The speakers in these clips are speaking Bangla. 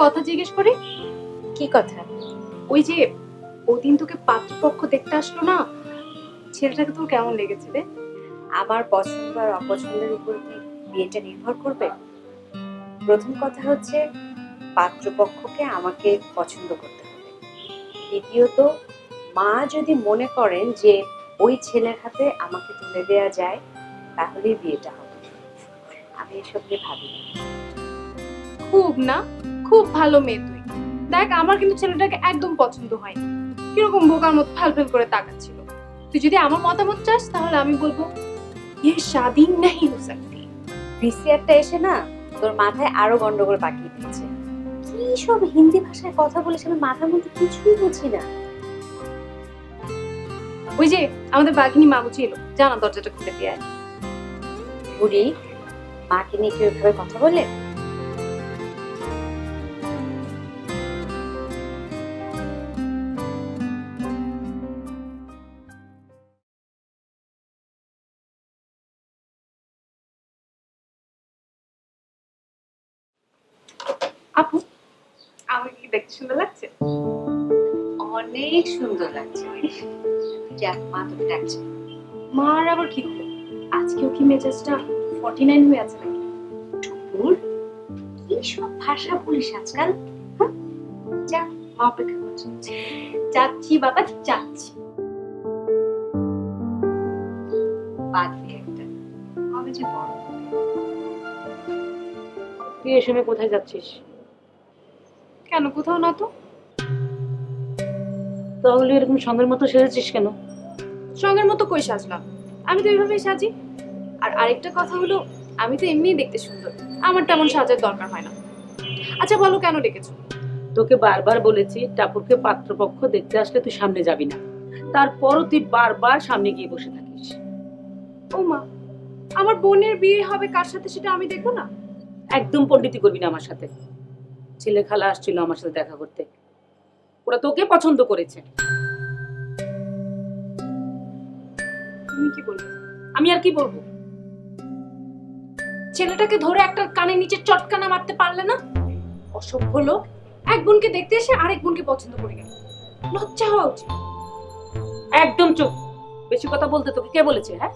কথা জিজ্ঞেস করি। কি কথা? ওই যে ওদিন তোকে পাত্রপক্ষ দেখতে আসলো না, ছেলেটাকে তোর কেমন লেগেছে রে? আমার পছন্দ আর অপছন্দের উপর কি বিয়েটা নির্ভর করবে? প্রথম কথা হচ্ছে পাত্রপক্ষকে আমাকে পছন্দ করতে হবে। দ্বিতীয়ত, মা যদি মনে করেন যে ওই ছেলের হাতে আমাকে তুলে দেওয়া যায় তাহলেই বিয়েটা হবে। আমি এসব নিয়ে ভাবি না। খুব না, খুব ভালো মেয়ে তুই। দেখ, আমার কিন্তু ছেলেটাকে একদম পছন্দ হয়নি। কিরকম বোকার মতো ফালফেল করে তাকাচ্ছিল। তুই যদি আমার মতামত চাস তাহলে আমি বলবো ये शादी नहीं हो सकती। ভিসিআরটা এসে না তোর মাথায় আরো গন্ডগোল পাকিয়ে দিচ্ছে। কি সব হিন্দি ভাষায় কথা বলিস, আমি মাথার মধ্যে কিছুই বুঝি না। ওই যে আমাদের বাঘিনী মামু ছিল, জানা দরজাটা খুলে দিয়ে আয়। বুড়ি মাকে নিয়ে কেউ এভাবে কথা বলে? আপু, আমাকে কি দেখতে সুন্দর লাগছে? অনেক সুন্দর লাগছে। যাক, মা তোকে ডাকছে। মার আবার কি হলো? আজকেও কি মেজাজটা 49 হয়ে আছে নাকি? টুকুর, কি সব ভাষা বলিস আজকাল? হ্যাঁ? যা, মা অপেক্ষা করছে। যাচ্ছি বাবা, যাচ্ছি। বাদ দিয়ে একটা কবে যে বড় হবে। তুই এই সময় কোথায় যাচ্ছিস? কেন, কোথাও না তো। তাহলে এরকম সঙ্গের মতো সেজেছিস কেন? সঙ্গের মতো কই সাজলাম? আমি তো এইভাবেই সাজি। আর আরেকটা কথা হলো, আমি তো এমনিই দেখতে সুন্দর, আমার তেমন সাজার দরকার হয় না। আচ্ছা বলো, কেন ডেকেছো? তোকে বারবার বলেছি টাপুরকে পাত্রপক্ষ দেখতে আসলে তুই সামনে যাবি না, তারপরও তুই বারবার সামনে গিয়ে বসে থাকিস। ও মা, আমার বোনের বিয়ে হবে কার সাথে সেটা আমি দেখবো না? একদম পণ্ডিতি করবি না আমার সাথে। ছেলে খালা আসছিল আমার সাথে দেখা করতে, ওরা তোকে পছন্দ করেছে। তুমি কি বলবে? আমি আর কি বলবো? ছেলেটাকে ধরে একটা কানের নিচে চটকানা মারতে পারলে না? অসভ্য লোক, এক বোনকে দেখতে এসে আরেক বোনকে পছন্দ করে গেল। লজ্জা হওয়া উচিত। একদম চুপ, বেশি কথা বলতে তোকে কে বলেছে? হ্যাঁ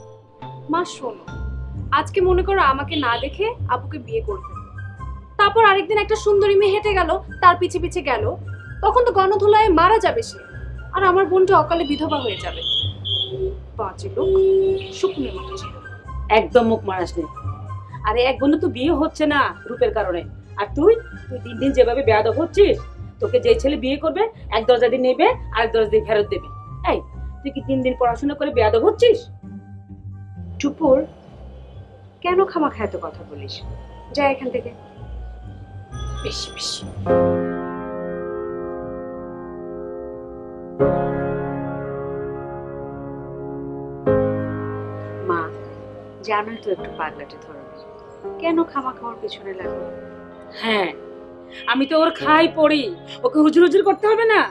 মা শোনো, আজকে মনে করো আমাকে না দেখে আপুকে বিয়ে করে ফেললো, তারপর আরেকদিন একটা সুন্দরী মেয়ে হেঁটে গেল, তার পিছে পিছে গেল, তখন তো গণধোলায় মারা যাবে সে, আর আমার বোনটা অকালে বিধবা হয়ে যাবে। বাজে লোক, শুকনো মতো ছিল। একদম মুখ মারাস নে। আরে এক বোন তো বিয়ে হচ্ছে না রূপের কারণে, আর তুই তুই দিন দিন যেভাবে বেয়াদব হচ্ছিস, তোকে যে ছেলে বিয়ে করবে এক দরজা দিয়ে নেবে আর এক দরজা দিয়ে ফেরত দেবে। এই তুই কি দিন দিন পড়াশোনা করে বেয়াদব হচ্ছিস? টুপুর, কেন খামাখা এত কথা বলিস? যা এখান থেকে। বেশি বেশি। মা, জানোই তো একটু পাগলাটে ধরনের, কেন খামাখা ওর পিছনে লাগলো? হ্যাঁ, আমি তো ওর খাই পড়ি, ওকে হুজুর হুজুর করতে হবে না?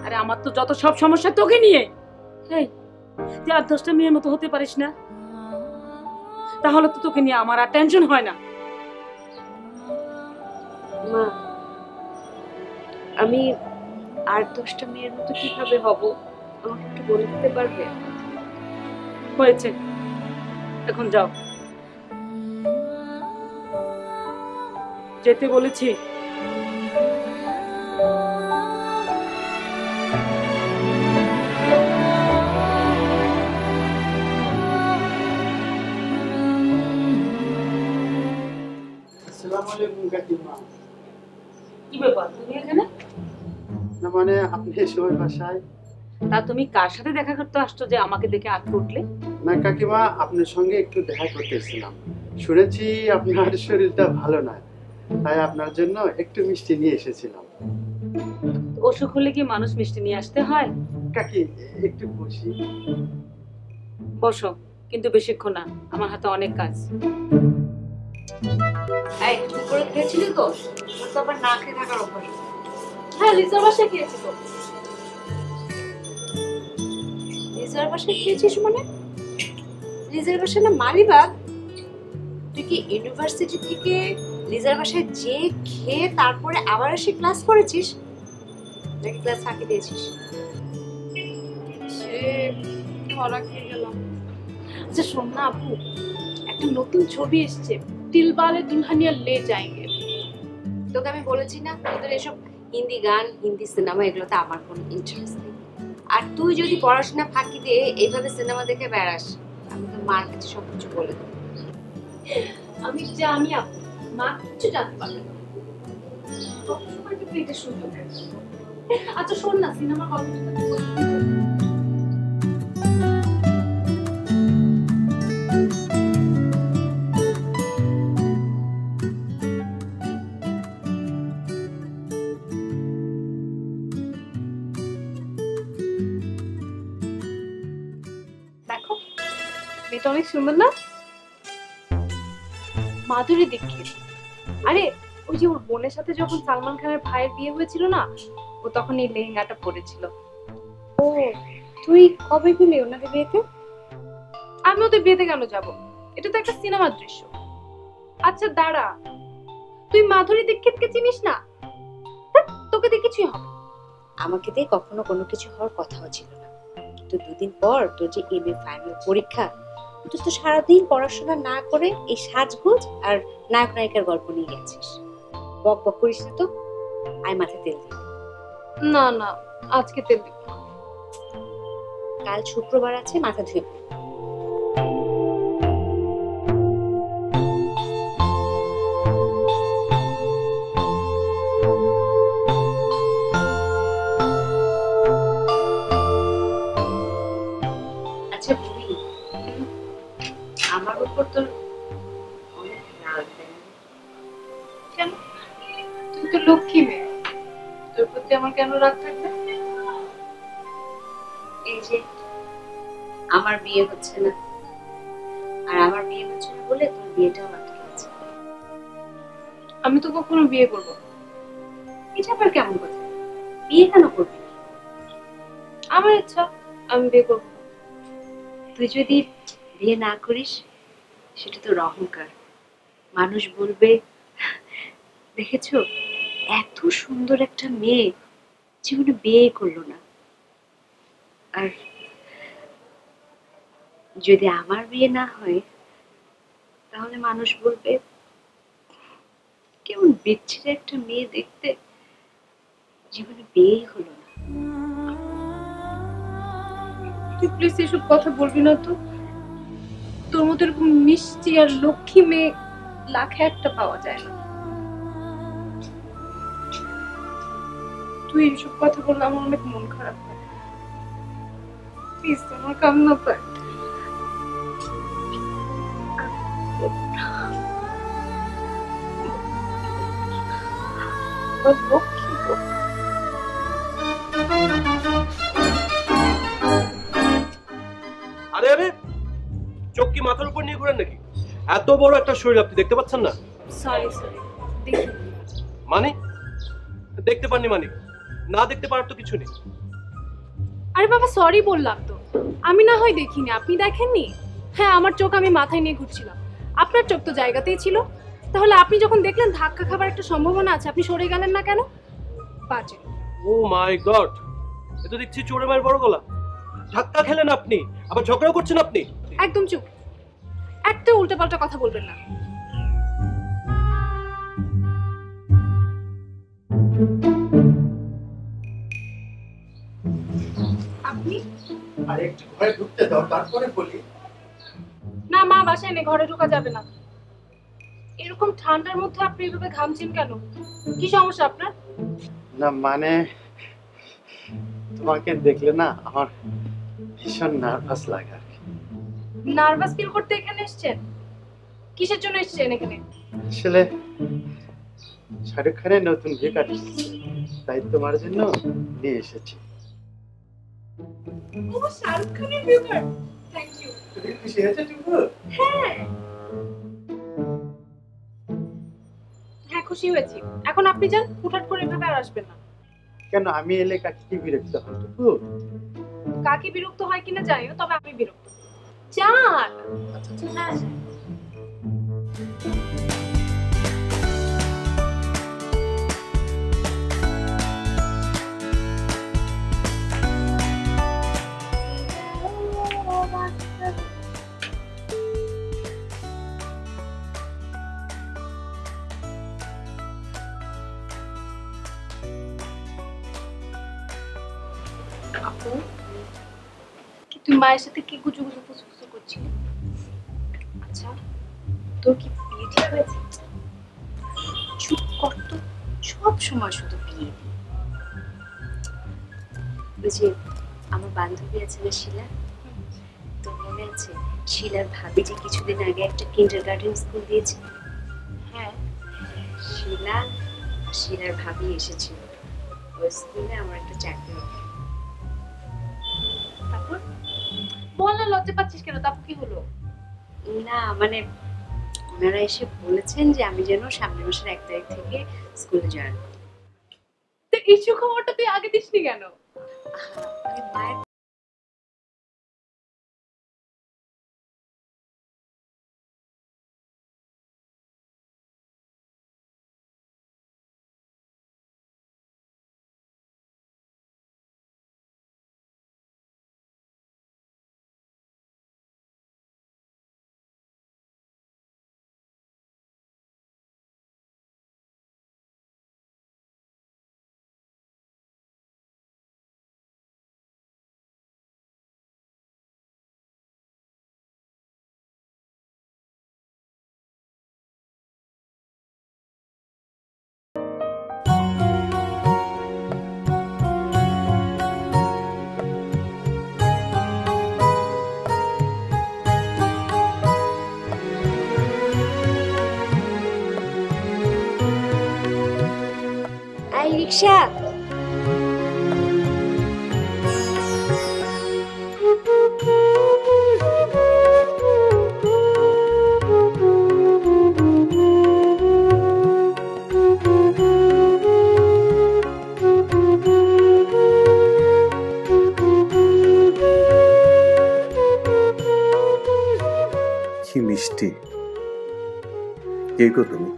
আরে আমার তো যত সব সমস্যা তোকে নিয়ে। এই তুই আর 10টা মেয়ের মতো হতে পারিস না? তাহলে তো তোকে নিয়ে আমার আর টেনশন হয় না। মা, আমি আর 10টা মেয়ের মতো কিভাবে হব, আমাকে একটু বলে দিতে পারবে? হয়েছে, এখন যাও। যেতে বলেছি। কি ব্যাপার তুমি এখানে? না মানে আপনি সবাই বাসায়? তা তুমি কার সাথে দেখা করতে আসছো যে আমাকে দেখে আঁতকে উঠলে? না কাকিমা, আপনার সঙ্গে একটু দেখা করতে এসেছিলাম। শুনেছি আপনার শরীরটা ভালো না, তাই আপনার জন্য একটু মিষ্টি নিয়ে এসেছিলাম। অসুখ হলে কি মানুষ মিষ্টি নিয়ে আসতে হয়? কাকি একটু বসি। বসো, কিন্তু বেশিক্ষণ না, আমার হাতে অনেক কাজ। এই উপরে খেয়েছিলি তো? তোর তো আবার না খেয়ে থাকার অভ্যাস। হ্যাঁ, লিজার বাসায় খেয়েছি তো। লিজার বাসায় খেয়েছিস মানে? লিজার বাসা না মালিবাগ? তুই কি ইউনিভার্সিটি থেকে লিজার বাসায় যে খেয়ে তারপরে আবার এসে ক্লাস করেছিস নাকি ক্লাস ফাঁকি দিয়েছিস? সে ধরা খেয়ে গেলাম। আচ্ছা শোন না আপু, একটা নতুন ছবি এসছে, দিলওয়ালে দুলহানিয়া লে যায়েঙ্গে। তোকে আমি বলেছি না তোদের এসব হিন্দি গান হিন্দি সিনেমা এগুলোতে আমার কোনো ইন্টারেস্ট নেই। আর তুই যদি পড়াশোনা ফাঁকি দিয়ে এইভাবে সিনেমা দেখে বেড়াস আমি তো মার কাছে সব কিছু বলে দেবো। আমি জানি আপু, মা কিছু জানতে পারবে না। সবসময় কিন্তু এটা সুযোগ। আচ্ছা শোন না, সিনেমার গল্পটা তো বলতে। দেখো মেয়েটা অনেক সুন্দর না? মাধুরী দীক্ষিত। আরে ওই যে ওর বোনের সাথে যখন সালমান খানের ভাইয়ের বিয়ে হয়েছিল না, ও তখন এই লেহেঙ্গাটা পরেছিল। ও তুই কবে গেলি ওনাদের বিয়েতে? আমি ওদের বিয়েতে কেন যাব? এটা তো একটা সিনেমার দৃশ্য। আচ্ছা দাঁড়া, তুই মাধুরী দীক্ষিতকে চিনিস না? ধ্যাৎ, তোকে দিয়ে কিছুই হবে। আমাকে দিয়ে কখনো কোনো কিছু হওয়ার কথাও ছিল না, কিন্তু দুদিন পর তোর যে এমএ ফাইনাল পরীক্ষা, তুই তো সারাদিন পড়াশোনা না করে এই সাজগোজ আর নায়ক নায়িকার গল্প নিয়ে গেছিস। বক বক করিস না তো, আয় মাথায় তেল দিই। না না, আজকে তেল দিব না। কাল শুক্রবার আছে, মাথা ধুয়ে পড়। আচ্ছা বুবি, আমার উপর তোর অনেক রাগ তাই না? কেন? তুই তো লক্ষ্মী মেয়ে, তোর প্রতি আমার কেন রাগ থাকবে? এই যে আমার বিয়ে হচ্ছে না, আর আমার বিয়ে হচ্ছে না বলে তোর বিয়েটাও আটকে আছে। আমি তো কখনো বিয়ে করব না। এটা আবার কেমন কথা? বিয়ে কেন করবি না? আমার ইচ্ছা, আমি বিয়ে করব না। তুই যদি বিয়ে না করিস সেটা তোর অহংকার। মানুষ বলবে দেখেছো এত সুন্দর একটা মেয়ে জীবনে বিয়ে করলো না। আর যদি আমার বিয়ে না হয় তাহলে মানুষ বলবে কেমন বিচ্ছিরি একটা মেয়ে দেখতে, জীবনে বিয়েই হলো না। তুই প্লিজ এসব কথা বলবি না তো। তোর মতো এরকম মিষ্টি আর লক্ষ্মী মেয়ে লাখে একটা পাওয়া যায় না। তুই এইসব কথা বললে আমার অনেক মন খারাপ হয়। প্লিজ আমার কান্না পায়। লক্ষ্মী গো। আরে আরে, চোখ কি মাথার উপর নিয়ে ঘুরেন নাকি? এত বড় একটা শরীর আপনি দেখতে পাচ্ছেন না? সরি দেখি। মানে দেখতে পাননি মানে? না দেখতে পারার তো কিছু নেই। আরে বাবা সরি বললাম তো। আমি না হয় দেখিনি, আপনি দেখেননি? হ্যাঁ আমার চোখ আমি মাথায় নিয়ে ঘুরছিলাম, আপনার চোখ তো জায়গাতেই ছিল। তাহলে আপনি যখন দেখলেন ধাক্কা খাবার একটা সম্ভাবনা আছে, আপনি সরে গেলেন না কেন? বাজে। ও মাই গড, এ তো দেখছি চোরে মায়ের বড় গলা। ধাক্কা খেলেন আপনি, আবার ঝগড়া করছেন আপনি। একদম চুপ, একটা উল্টোপাল্টা কথা বলবেন না। আপনি আর একটু ঘরে ঢুকতে দাও, তারপরে বলি। না মা বাসায় নেই, ঘরে ঢোকা যাবে না। এরকম ঠান্ডার মধ্যে আপনি এভাবে ঘামছেন কেন? কি সমস্যা আপনার? না মানে তোমাকে দেখলে না আমার ভীষণ নার্ভাস লাগে আর কি। নার্ভাস ফিল করতে এখানে এসেছেন? কিসের জন্য এসেছেন এখানে? আসলে শাহরুখ খানের নতুন ভিকার এসেছে, তাই তোমার জন্য নিয়ে এসেছি। ও শাহরুখ খানের ভিউয়ার, থ্যাংক ইউ। তুমি খুশি হয়েছো টুকু? হ্যাঁ হ্যাঁ খুশি হয়েছি। এখন আপনি যান, হুটহাট করে এভাবে আর আসবেন না। কেন, আমি এলে কাকে কি বিরক্ত হন টুকু? কাকে বিরক্ত হয় কিনা জানি না, তবে আমি বিরক্ত। যান। আচ্ছা হ্যাঁ আপু, কি তুই মায়ের সাথে কি গুজু গুজু ফুসু ফুসু করছিলি? আচ্ছা, তোর কি বিয়ে ঠিক হয়েছে? চুপ কর তো, সব সময় শুধু বিয়ে। ওই যে আমার বান্ধবী আছে না শিলা, তো মনে আছে শিলার ভাবি যে কিছুদিন আগে একটা কিন্ডারগার্টেন স্কুল দিয়েছে? হ্যাঁ, শিলা শিলার ভাবি এসেছিল ওই স্কুলে আমার একটা চাকরি হবে। তারপর বল না, লজ্জা পাচ্ছিস কেন? তারপর কি হলো? না মানে ওনারা এসে বলেছেন যে আমি যেন সামনের মাসের 1 তারিখ থেকে স্কুলে জয়েন করি। তো এই সুখবরটা তুই আগে দিসনি কেন? আমি মায়ের রিক্সা। কি মিষ্টি, কে গো তুমি?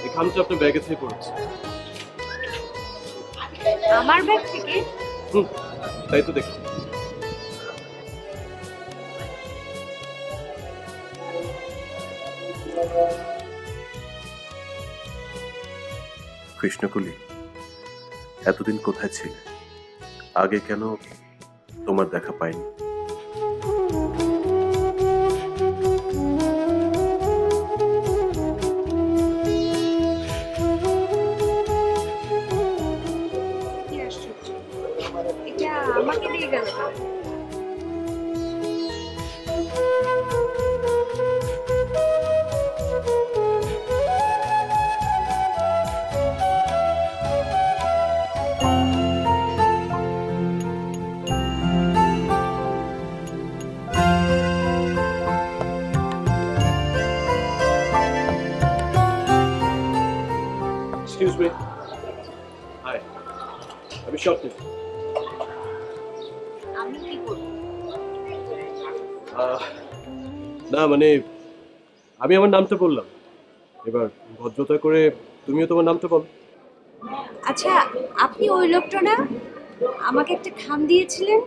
এই খামটা আপনার ব্যাগে থেকে পড়েছে। আমার ব্যাগ থেকে? তাই তো দেখছি। কৃষ্ণকলি, এতদিন কোথায় ছিলে? আগে কেন তোমার দেখা পাইনি? কি আশ্চর্য, এটা আমাকে দিয়ে গেল কেন? Excuse me. হাই, আমি স্বপ্নে। আমি কি করবো? না মানে আমি আমার নামটা বললাম, এবার ভদ্রতা করে তুমিও তোমার নামটা বলো। আচ্ছা, আপনি ওই লোকটা না, আমাকে একটা খাম দিয়েছিলেন?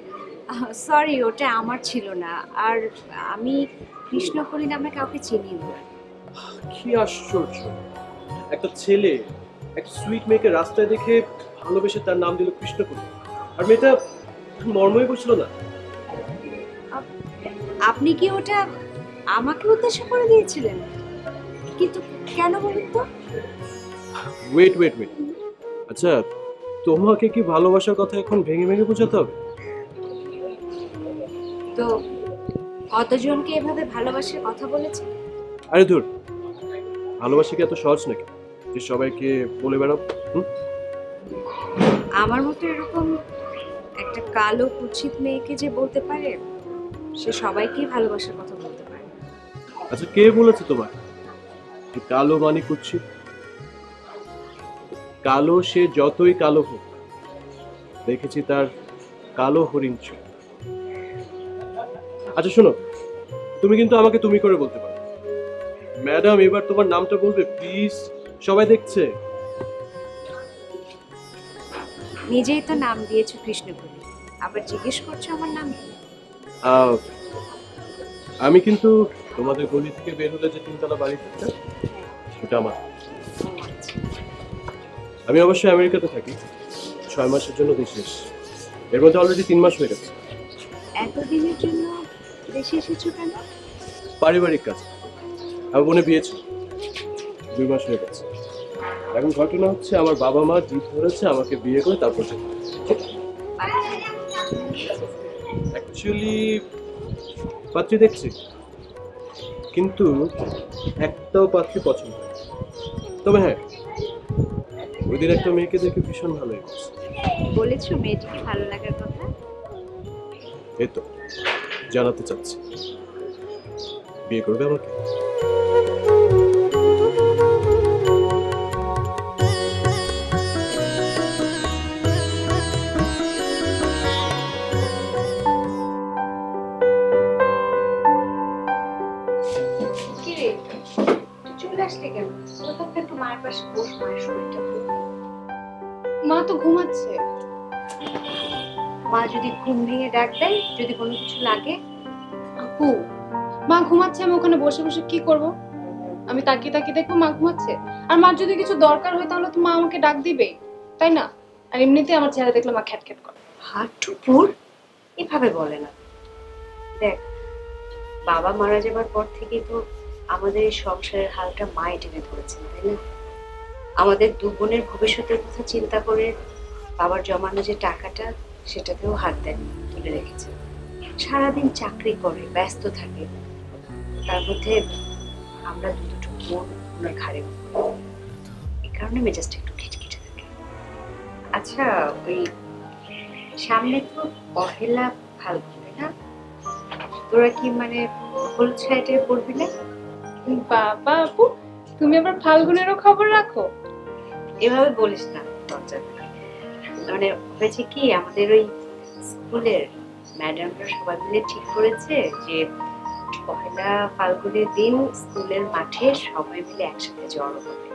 সরি, ওটা আমার ছিল না। আর আমি কৃষ্ণকলি নামে কাউকে চিনি না। কি আশ্চর্য, একটা ছেলে একটা সুইট মেয়েকে রাস্তায় দেখে ভালোবেসে তার নাম দিল কৃষ্ণকলি, আর মেয়েটা মর্মই করছিল না। আপনি কি ওটা আমাকে উদ্দেশ্য করে দিয়েছিলেন? কিন্তু কেন বলুন তো? ওয়েট ওয়েট ওয়েট, আচ্ছা তোমাকে কি ভালোবাসার কথা এখন ভেঙে ভেঙে বোঝাতে হবে? তো কতজনকে এভাবে ভালোবাসার কথা বলেছে? আরে ধুর, ভালোবাসা কি এত সহজ নাকি যে সবাইকে বলে বেড়াও? আমার মতো এরকম একটা কালো কুৎসিত মেয়েকে যে বলতে পারে, সে সবাইকেই ভালোবাসার কথা বলতে পারে। আচ্ছা কে বলেছে তোমার যে কালো মানে কুৎসিত? কালো সে যতই কালো হোক, দেখেছি তার কালো হরিণ চোখ। আচ্ছা শোনো, তুমি কিন্তু আমাকে তুমি করে বলতে পারো। ম্যাডাম, এবার তোমার নামটা বলবে প্লিজ, সবাই দেখছে। নিজেই তো নাম দিয়েছো কৃষ্ণকলি, আবার জিজ্ঞেস করছো আমার নাম কি? আমি কিন্তু তোমাদের গলি থেকে বের হলে যে 3 তলা বাড়িটা ওটা আমার। আমি অবশ্যই আমেরিকাতে থাকি, 6 মাসের জন্য দেশে এসেছি। এর মধ্যে অলরেডি 3 মাস হয়ে গেছে। এতদিনের জন্য দেশে এসেছো কেন? পারিবারিক কাজ। আমার বোনের বিয়ে ছিল, 2 মাস হয়ে গেছে। এখন ঘটনা হচ্ছে আমার বাবা মা জিদ ধরেছে আমাকে বিয়ে করে তারপর অ্যাকচুয়ালি পাত্রী দেখছি, কিন্তু একটাও পাত্রী পছন্দ হয়। তবে হ্যাঁ, ওই দিন একটা মেয়েকে দেখে ভীষণ ভালো লেগেছে। বলেছো মেয়েটিকে ভালো লাগার কথা? এই তো জানাতে চাচ্ছি, বিয়ে করবে আমাকে? কি রে, তুই চলে আসলি কেন? কোথাও একটু মায়ের পাশে বস, মায়ের শরীরটা ভালো নেই। মা তো ঘুমাচ্ছে। মা যদি ঘুম ভেঙে ডাক দেয়, যদি কোনো কিছু লাগে? আপু, মা ঘুমাচ্ছে, আমি ওখানে বসে বসে কি করব? আমি তাকিয়ে তাকিয়ে দেখবো মা ঘুমাচ্ছে? আর মার যদি কিছু দরকার হয় তাহলে তো মা আমাকে ডাক দিবে, তাই না? আর এমনিতে আমার চেহারা দেখলে মা খ্যাট খ্যাট করে। হাঁটুপুর এভাবে বলে না। দেখ, বাবা মারা যাবার পর থেকে তো আমাদের এই সংসারের হালটা মাই টেনে ধরেছেন, তাই না? আমাদের 2 বোনের ভবিষ্যতের কথা চিন্তা করে বাবার জমানো যে টাকাটা, সেটাতেও হাত দেন, তুলে রেখেছে। সারাদিন চাকরি করে ব্যস্ত থাকে, তার মধ্যে আমরা দুটো বোন ওনার ঘাড়ে উঠবো। এই কারণে মেজাজটা একটু খিটখিটে থাকে। আচ্ছা, ওই সামনে তো পহেলা ফাল্গুন, তাই না? তোরা কি মানে হলুদ শাড়িটা পরবি না? বাবা আপু, তুমি আবার ফাল্গুনেরও খবর রাখো? এভাবে বলিস না, লজ্জা লাগে। মানে হয়েছে কি, আমাদের ওই স্কুলের ম্যাডামরা সবাই মিলে ঠিক করেছে যে পহেলা ফাল্গুনের দিন স্কুলের মাঠে সবাই মিলে একসাথে জড়ো হবে।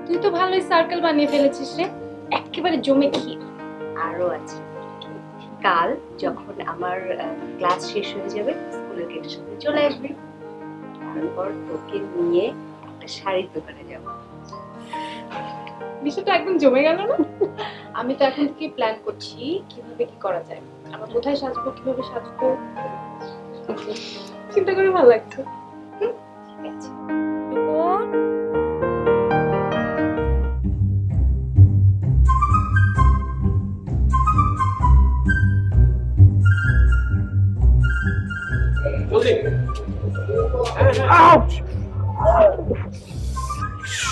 তুই তো ভালোই সার্কেল বানিয়ে ফেলেছিস রে, একেবারে জমে ক্ষীর। আরো আছে, কাল যখন আমার ক্লাস শেষ হয়ে যাবে, স্কুলের গেটের সামনে চলে আসবি। তারপর তোকে নিয়ে একটা শাড়ির দোকানে যাব। বিষয়টা একদম জমে গেল না? আমি তো এখন থেকে প্ল্যান করছি কিভাবে কি করা যায়, আমরা কোথায় সাজবো, কিভাবে সাজবো, চিন্তা করে ভালো লাগছে। ঠিক আছে।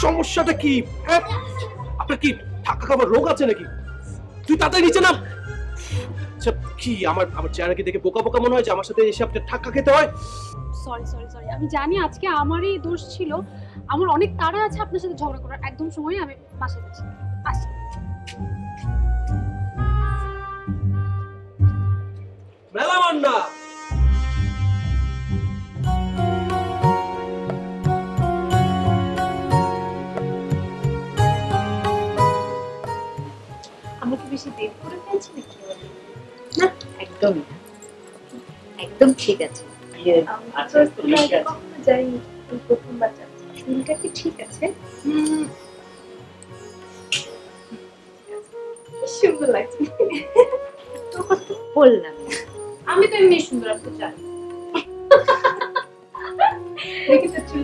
সমস্যাটা কি? আপনার কি ধাক্কা খাবার রোগ আছে নাকি? তুই তাড়াতাড়ি নিচে নাম। আচ্ছা, কি আমার চেহারা কি দেখে বোকা বোকা মনে হয় যে আমার সাথে এসে আপনার ধাক্কা খেতে হয়? সরি সরি সরি, আমি জানি আজকে আমারই দোষ ছিল, আমার অনেক তাড়া আছে আপনার সাথে ঝগড়া করার, একদম সময় আমি বাসায় যাচ্ছি। আসি। মেলা মান্না, আমাকে বেশি দেরি করে ফেলছি নাকি? না, একদম না, একদম ঠিক আছে। চুলটা কি ঠিক আছে? সুন্দর লাগছে। তোকে তো বললাম, আমি তো এমনি সুন্দর, আপনি জানি। দেখেছো চুল?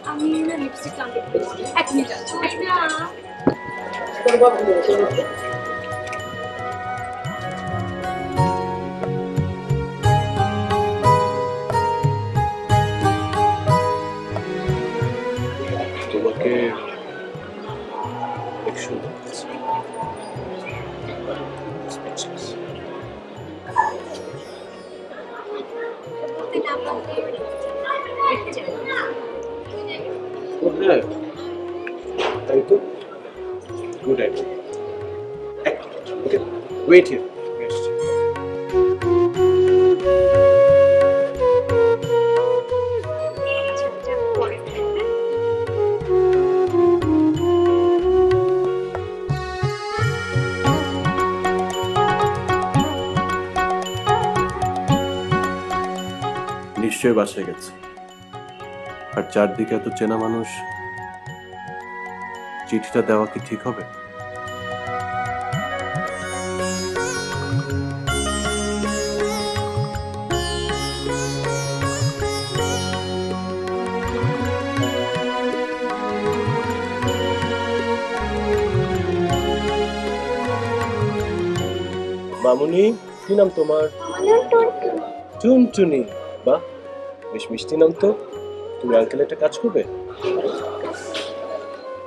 আমি না লিপস্টিক টানতে পেরেছি। এক মিনিট আছে। তোমাকে অনেক সুন্দর লাগছে। হ্যাঁ, তাই তো। Good idea. Okay, wait here. আচ্ছা, এটা পরে ফেলবে। নিশ্চয়ই বাসায় গেছে। আর চারদিকে এত চেনা মানুষ, চিঠিটা দেওয়া কি ঠিক হবে? মামুনি, কি নাম তোমার? টুনটুনি। বাহ, বেশ মিষ্টি নাম তো। তুমি আঙ্কেল একটা কাজ করবে?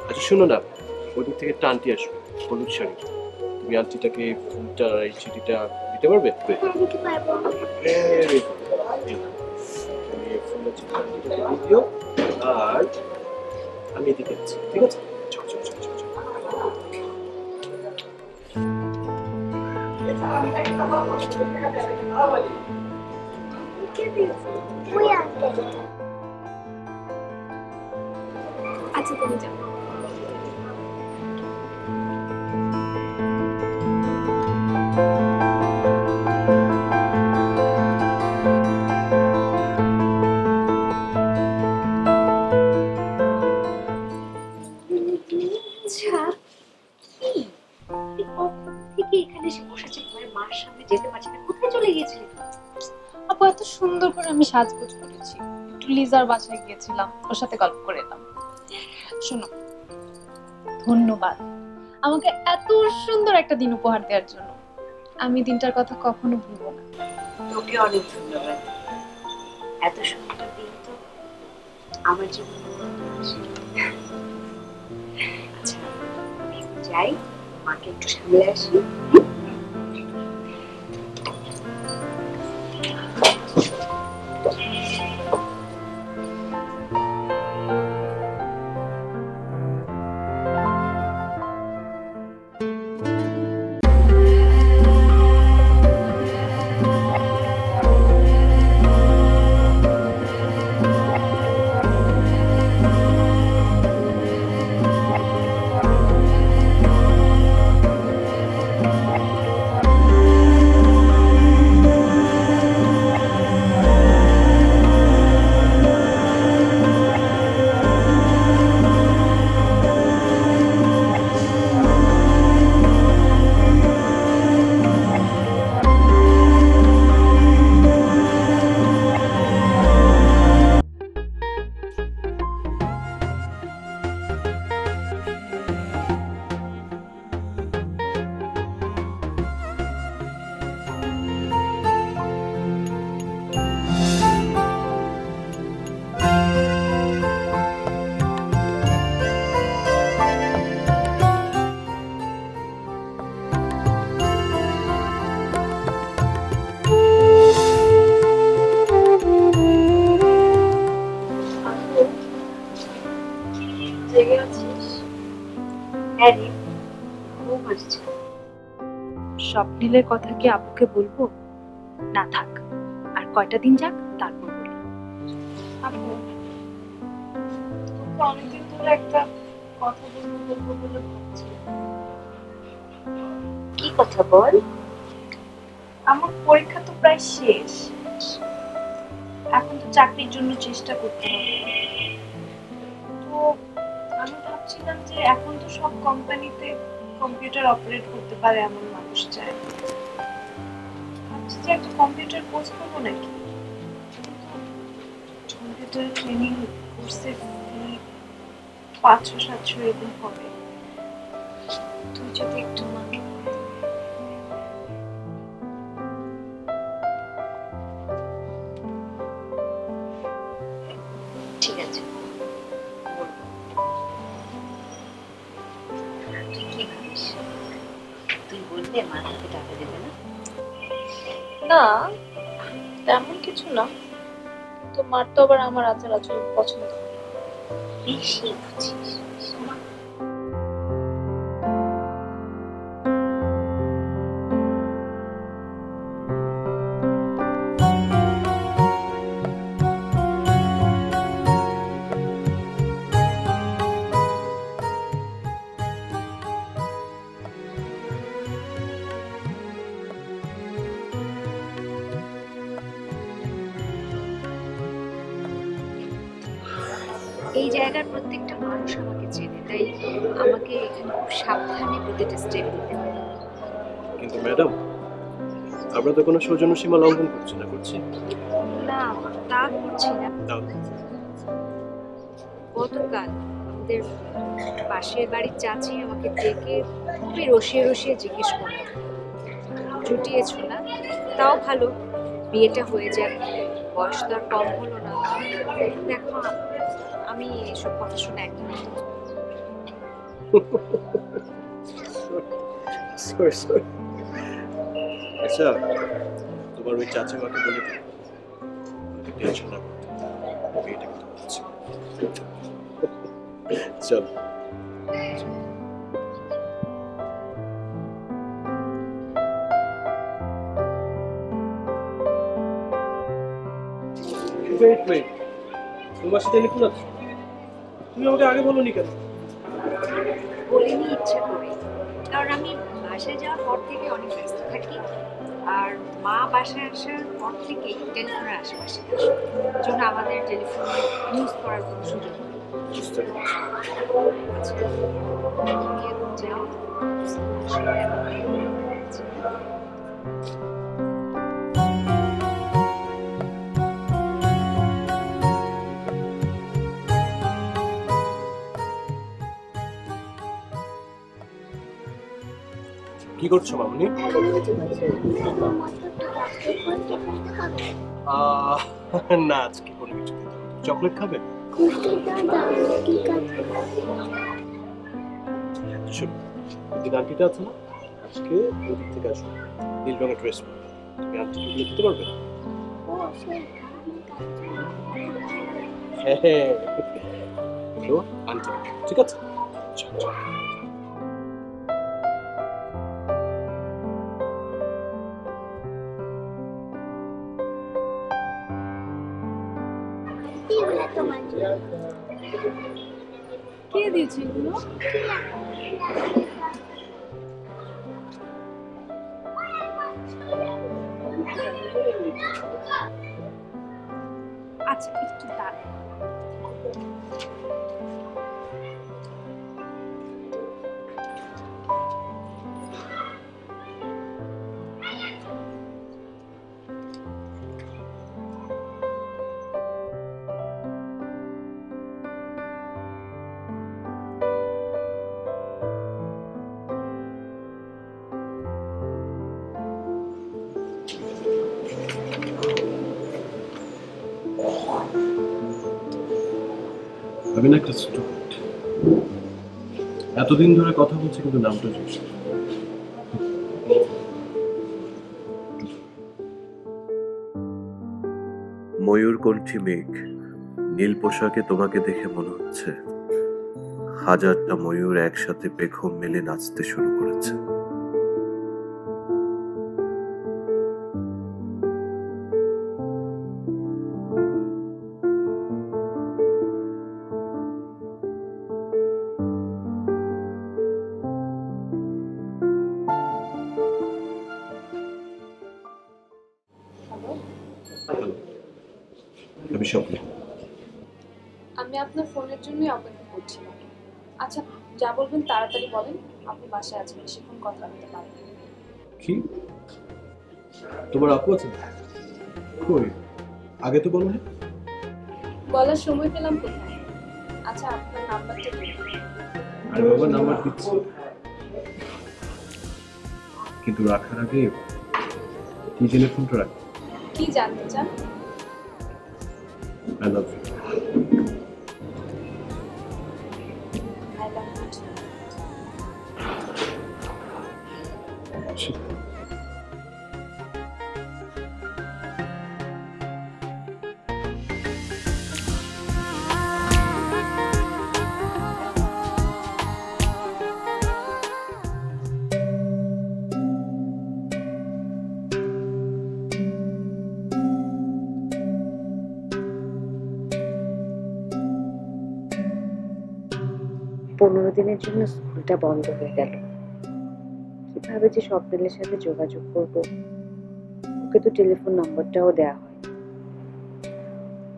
আচ্ছা শোনো না, ওদিক থেকে একটা আন্টি আসবে, হলুদ শাড়ি। তুমি আন্টিটাকে ফুলটা আর এই চিঠিটা দিতে পারবে? Very good. তুমি এই ফুলের চিঠি আন্টিটাকে দিয়ে দিও, আর আমি এদিকে আছি, ঠিক আছে? চল চল চল চল চল। আচ্ছা তুমি যাও। আচ্ছা, কি তুই কখন থেকে এখানে এসে বসেছিস? তোমার মার সামনে যেতে পারছি না, কোথায় চলে গিয়েছিলি? আপু এত সুন্দর করে আমি সাজগোজ করেছি, একটু লিজার বাসায় গিয়েছিলাম, ওর সাথে গল্প করে এলাম। শোনো, ধন্যবাদ আমাকে এত সুন্দর একটা দিন উপহার দেওয়ার জন্য। আমি দিনটার কথা কখনো ভুলবো না। তোকে অনেক ধন্যবাদ। এত সুন্দর দিন তো আমার জীবনে কোনোদিন আসেনি। আচ্ছা, আমি যাই, মাকে একটু সামলে আসি। জেগে আছিস? হ্যাঁ রে, ঘুম আসছে। স্বপ্নিলের কথা কি আপুকে বলবো? না থাক, আর কয়টা দিন যাক, তারপর বলি। আপু, তোকে অনেকদিন ধরে একটা কথা বলবো বলে ভাবছি। কি কথা বল? আমার পরীক্ষা তো প্রায় শেষ, এখন তো চাকরির জন্য চেষ্টা করতে হবে। তো আমি ভাবছিলাম যে এখন তো সব কোম্পানিতে কম্পিউটার অপারেট করতে পারে এমন মানুষ চায়। ভাবছি যে একটা কম্পিউটার কোর্স করবো নাকি। কম্পিউটার ট্রেনিং কোর্সের ফি 500-700 এরকম হবে। তুই যদি একটু মাকে ঠিক আছে, বলবো। তুই কি ভাবিস? তুই বললে মা তোকে টাকা দেবে না? না, তেমন কিছু না। তোমার তো আবার আমার আচার আচরণ পছন্দ। বেশি বুঝিস। এই জায়গার প্রত্যেকটা মানুষ আমাকে চেনে, তাই আমাকে এখানে খুব সাবধানে প্রতিটা স্টেপ নিতে হয়। কিন্তু ম্যাডাম, আমরা তো কোনো সৌজন্য সীমা লঙ্ঘন করছি না, করছি? না, তা করছি না। তাহলে গতকাল আমাদের পাশের বাড়ির চাচি আমাকে ডেকে খুবই রসিয়ে রসিয়ে জিজ্ঞেস করলো, জুটিয়েছ না? তাও ভালো, বিয়েটা হয়ে যাক, বয়স তো আর কম হলো না। দেখো, আমি এসব কথা শুনে একদম সরি সরি। আচ্ছা, তোমার ওই চাচিমাকে বলে দিও টেনশন না করতে, বিয়েটা কিন্তু হচ্ছে। চল। ওয়েট ওয়েট, তোমার সাথে টেলিফোন আছে? তুমি আমাকে আগে বলোনি কেন? বলিনি ইচ্ছা করে, কারণ আমি বাসায় যাওয়ার পর থেকে অনেক ব্যস্ত থাকি, আর মা বাসায় আসার পর থেকেই টেলিফোনের আশেপাশে আসে, জন্য আমাদের টেলিফোনে ইউজ করার কোনো সুযোগ নেই। বুঝতে পেরেছি। আচ্ছা, তুমি এখন যাও, আসলে কি করছো মামনি? না, আজকে কোনো কিছু খেতে হবে না। চকলেট খাবে? শোনো, ওই আন্টিটা আছে না, আজকে ওদিক থেকে আসো, নীল রঙের ড্রেস পরে। তুমি আন্টিকে দিতে পারবে? হ্যাঁ হ্যাঁ, আন্টি, ঠিক আছে? চল চল। কে দিয়েছে এগুলো? আচ্ছা, একটু দাঁড়ান। আমি না একটা স্টুডেন্ট, এতদিন ধরে কথা বলছি কিন্তু নামটা জানি না। ময়ূরকণ্ঠী মেঘ, নীল পোশাকে তোমাকে দেখে মনে হচ্ছে হাজারটা ময়ূর একসাথে পেখম মেলে নাচতে শুরু করেছে। আমি স্বপ্ন। আমি আপনার ফোনের জন্যই অপেক্ষা করছিলাম। আচ্ছা, যা বলবেন তাড়াতাড়ি বলেন। আপনি বাসায় আছেন, বেশিক্ষণ কথা বলতে পারেন। কি তোমার আপু আছে? কই, আগে তো বলো না। বলার সময় পেলাম কোথায়? আচ্ছা, আপনার নাম্বারটা দিন। আরে বাবা, নাম্বার দিচ্ছি, কিন্তু রাখার আগে কি জেনে ফোনটা রাখ। কি জানতে চান? I love you. I love you. পনেরো দিনের জন্য স্কুলটা বন্ধ হয়ে গেল। কিভাবে যে স্বপ্নের সাথে যোগাযোগ করব, ওকে তো টেলিফোন নম্বরটাও দেওয়া হয়।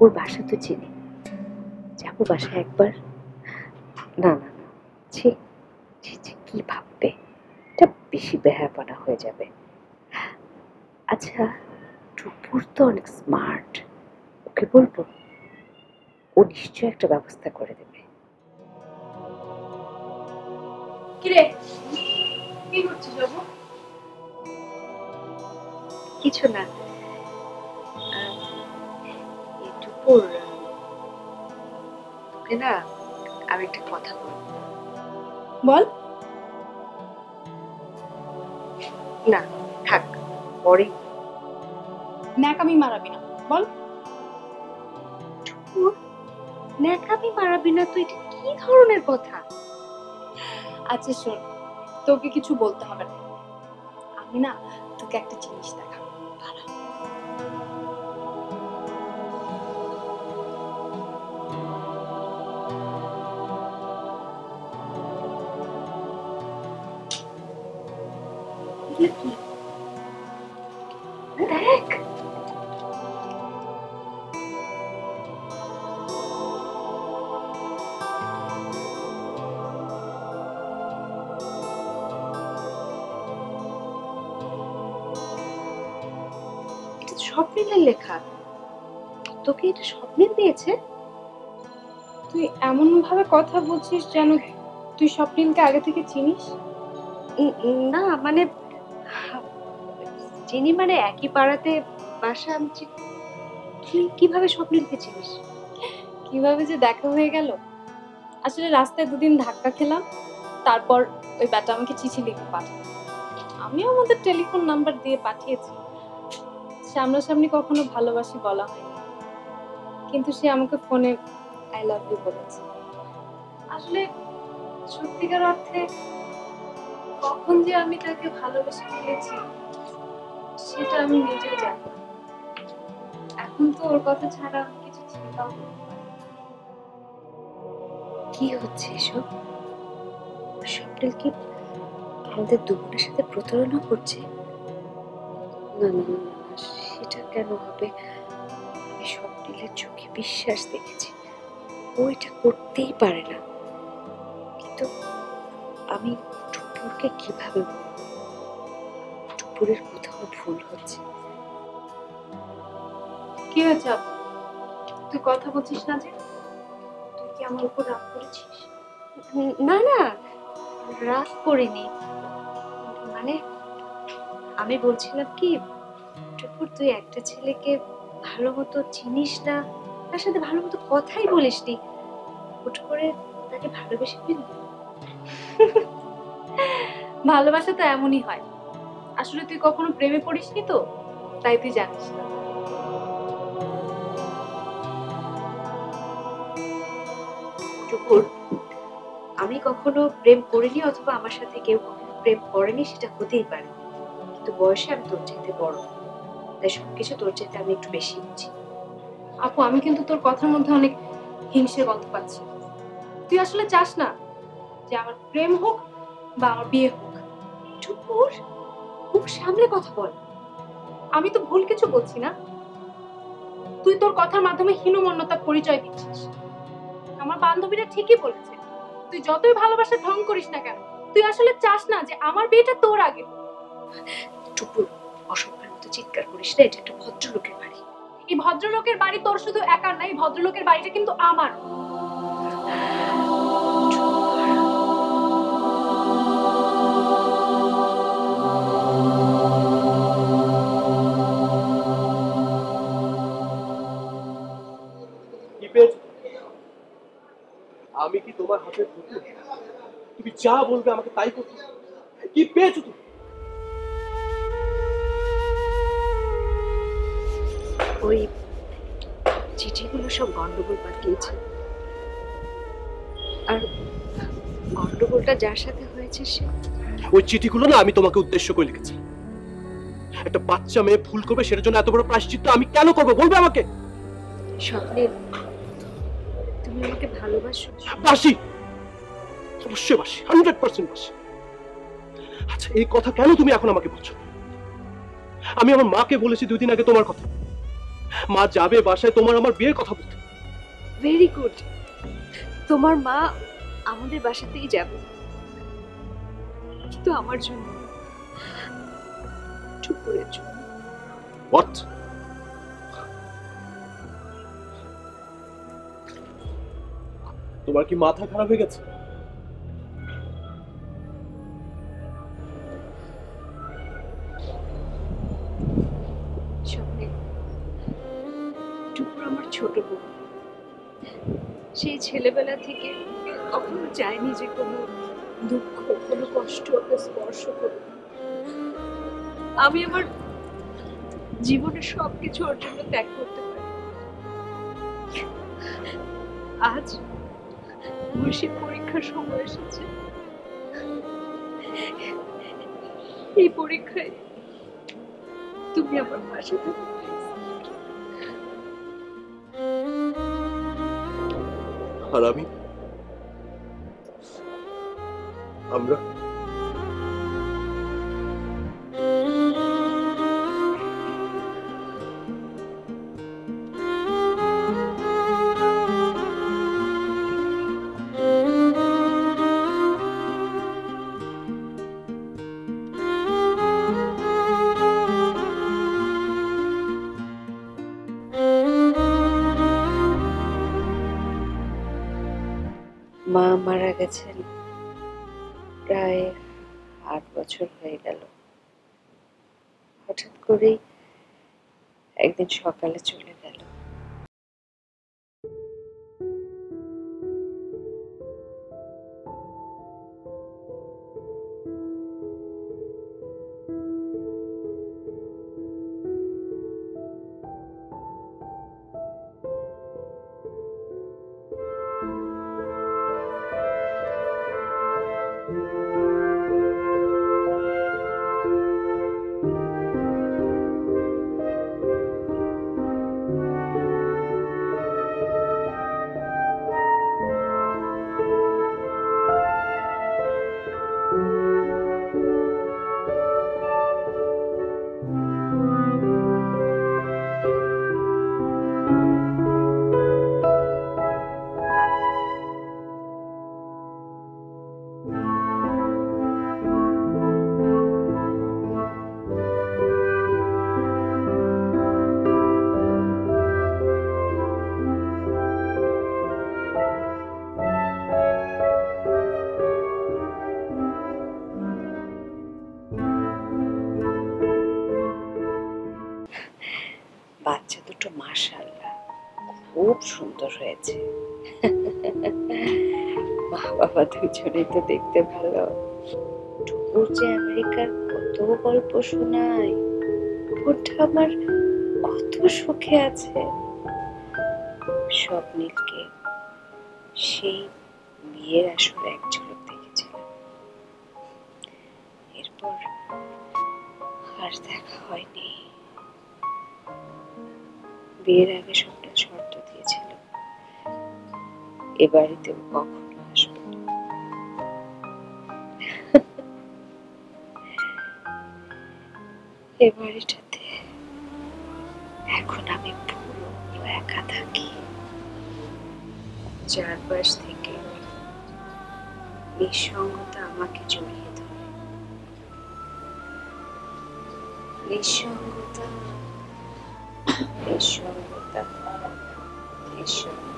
ওর বাসা তো চিনি, যাবো বাসায় একবার? না না না, ছি ছি ছি, কি ভাববে, এটা বেশি বেহায়াপনা হয়ে যাবে। আচ্ছা, টুপুর তো অনেক স্মার্ট, ওকে বলবো, ও নিশ্চয় একটা ব্যবস্থা করে দেবে। কিরে, কি করছিস বাবু? কিছু না, এই টুপুর, তোকে না আমি একটা কথা বলবো। বল। না থাক, পরে। ন্যাকামি মারাবি না, বল। টুপুর, ন্যাকামি মারাবি না তো, এটা কি ধরনের কথা? আচ্ছা শোন, তোকে কিছু বলতে হবে না, আমি না তোকে একটা জিনিস দেখাবো। দাঁড়া। এগুলো কি? দেখ, এটা তো স্বপ্নিলের লেখা। তোকে এটা স্বপ্নিল দিয়েছে? তুই এমন ভাবে কথা বলছিস যেন তুই স্বপ্নিলকে আগে থেকে চিনিস। না মানে, চিনি মানে একই পাড়াতে বাসা। তুই কিভাবে স্বপ্নিলকে চিনিস? কিভাবে যে দেখা হয়ে গেল, আসলে রাস্তায় দুদিন ধাক্কা খেলাম, তারপর ওই ব্যাটা আমাকে চিঠি লিখে পাঠালো, আমিও আমাদের টেলিফোন নাম্বার দিয়ে পাঠিয়েছি। সামনাসামনি কখনো ভালোবাসি বলা হয়নি, কিন্তু সে আমাকে ফোনে আই লাভ ইউ বলেছে। আসলে সত্যিকার অর্থে কখন যে আমি তাকে ভালোবেসে ফেলেছি সেটা আমি নিজেও জানি না। এখন তো ওর কথা ছাড়া আমি কিছু চিন্তাও করতে পারি না। কি হচ্ছে এসব? স্বপ্নিল কি আমাদের দুজনের সাথে প্রতারণা করছে? না না না না, সেটা কেন হবে? আমি স্বপ্নিলের চোখে বিশ্বাস দেখেছি, ও এটা করতেই পারে না। কিন্তু আমি টুপুরকে কিভাবে বলবো? টুপুরের কোথাও ভুল হচ্ছে। কি হয়েছে আপু? তুই কথা বলছিস না যে? তুই কি আমার উপর রাগ করেছিস? না না, রাগ করিনি, মানে আমি বলছিলাম কি, টুপুর তুই একটা ছেলেকে ভালো মতো চিনিস না, তার সাথে ভালো মতো কথাই বলিসনি, হুট করে তাকে ভালোবেসে ফেললি। ভালোবাসা তো এমনই হয়, আসলে তুই কখনো প্রেমে পড়িসনি তো, তাই তুই জানিস না। টুপুর, আমি কখনো প্রেম করিনি অথবা আমার সাথে কেউ কখনো প্রেম করেনি, সেটা হতেই পারে, কিন্তু বয়সে আমি তোর চাইতে বড়, তাই সবকিছু তোর চাইতে আমি একটু বেশি বুঝি। আপু, আমি কিন্তু তোর কথার মধ্যে অনেক হিংসে গন্ধ পাচ্ছি। তুই আসলে চাস না যে আমার প্রেম হোক বা আমার বিয়ে হোক। টুপুর, খুব সামলে কথা বল। আমি তো ভুল কিছু বলছি না, তুই তোর কথার মাধ্যমে হীনমন্যতার পরিচয় দিচ্ছিস। আমার বান্ধবীরা ঠিকই বলেছে, তুই যতই ভালোবাসার ঢং করিস না কেন, তুই আসলে চাস না যে আমার বিয়েটা তোর আগে হোক। টুপুর, অসভ্যের মতো চিৎকার করিস না, এটা একটা ভদ্রলোকের বাড়ি। এই ভদ্রলোকের বাড়ি তোর শুধু একার না, এই ভদ্রলোকের বাড়িটা কিন্তু আমার। কি পেয়েছো? আমি কি তোমার হাতের পুতুল? তুমি যা বলবে আমাকে তাই করতে। কি পেয়েছো তুমি? ওই চিঠিগুলো সব গন্ডগোল পাঠিয়েছে, আর গন্ডগোলটা যার সাথে হয়েছে সে। ওই চিঠিগুলো না আমি তোমাকে উদ্দেশ্য করে লিখেছি। একটা বাচ্চা মেয়ে ভুল করবে, সেটার জন্য এত বড় প্রায়শ্চিত্ত আমি কেন করবো বলবে আমাকে? স্বপ্নিল, তুমি আমাকে ভালোবাসো? বাসি, অবশ্যই বাসি, 100% বাসি। আচ্ছা, এই কথা কেন তুমি এখন আমাকে বলছো? আমি আমার মাকে বলেছি 2 দিন আগে তোমার কথা। মা যাবে বাসায় তোমার আমার বিয়ের কথা বলতে। ভেরি গুড, তোমার মা আমাদের বাসাতেই যাবে, কিন্তু আমার জন্য, টুকুরের জন্য। হোয়াট? তোমার কি মাথা খারাপ হয়ে গেছে? স্বপ্নে টুকুর আমার ছোট বোন, সেই ছেলেবেলা থেকে কখনো চায়নি যে কোনো দুঃখ, কোনো কষ্ট ওকে স্পর্শ করবে। আমি আমার জীবনের সবকিছু ওর জন্য ত্যাগ করতে পারি। আজ আমার সে পরীক্ষার সময় এসেছে। এই পরীক্ষায় তুমি আমার পাশে থাকো। আর আমরা মা মারা গেছেন প্রায় 8 বছর হয়ে গেল। হঠাৎ করেই একদিন সকালে চলে গেল। বাচ্চা দুটো মাশাআল্লাহ খুব সুন্দর হয়েছে। মা বাবা দুজনেই তো দেখতে ভালো। টুকুর যে আমেরিকার কত গল্প শোনায়, ওটা আমার কত সুখে আছে। স্বপ্নীলকে সেই বিয়ের আসরে এক ঝলক দেখেছিলাম, এরপর আর দেখা হয়নি। বিয়ের আগে সবটা শর্ত দিয়েছিল, এ বাড়িতেও কখনো আসবে না। এ বাড়িটাতে এখন আমি পুরো একা থাকি। চারপাশ থেকে নিঃসঙ্গতা আমাকে জড়িয়ে ধরে। নিঃসঙ্গতা, নিঃসঙ্গতা, নিঃসঙ্গতা।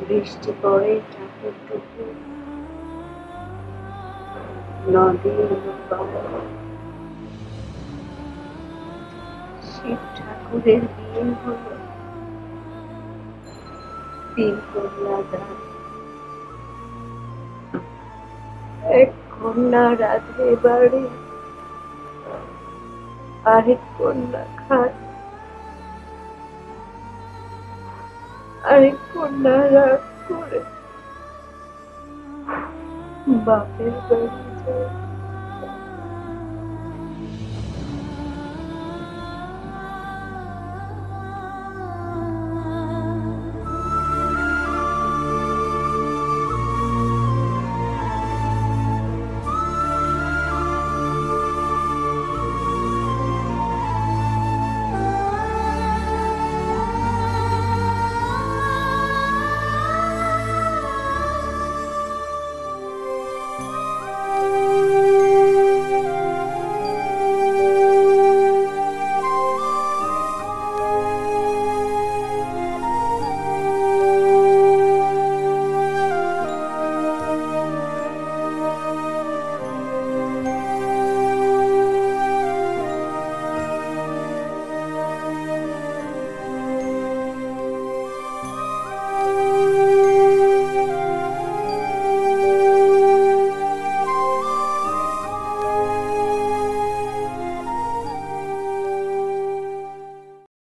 বৃষ্টি পড়ে ঠাকুর টুকুর, নদীর শিব ঠাকুরের বিয়ে হলো। 3 কন্যা দান, এক কন্যা রাধে বাড়ি, আরেক কন্যা খায়, আরেক কন্যা রাগ করে বাপের বাড়ি যায়।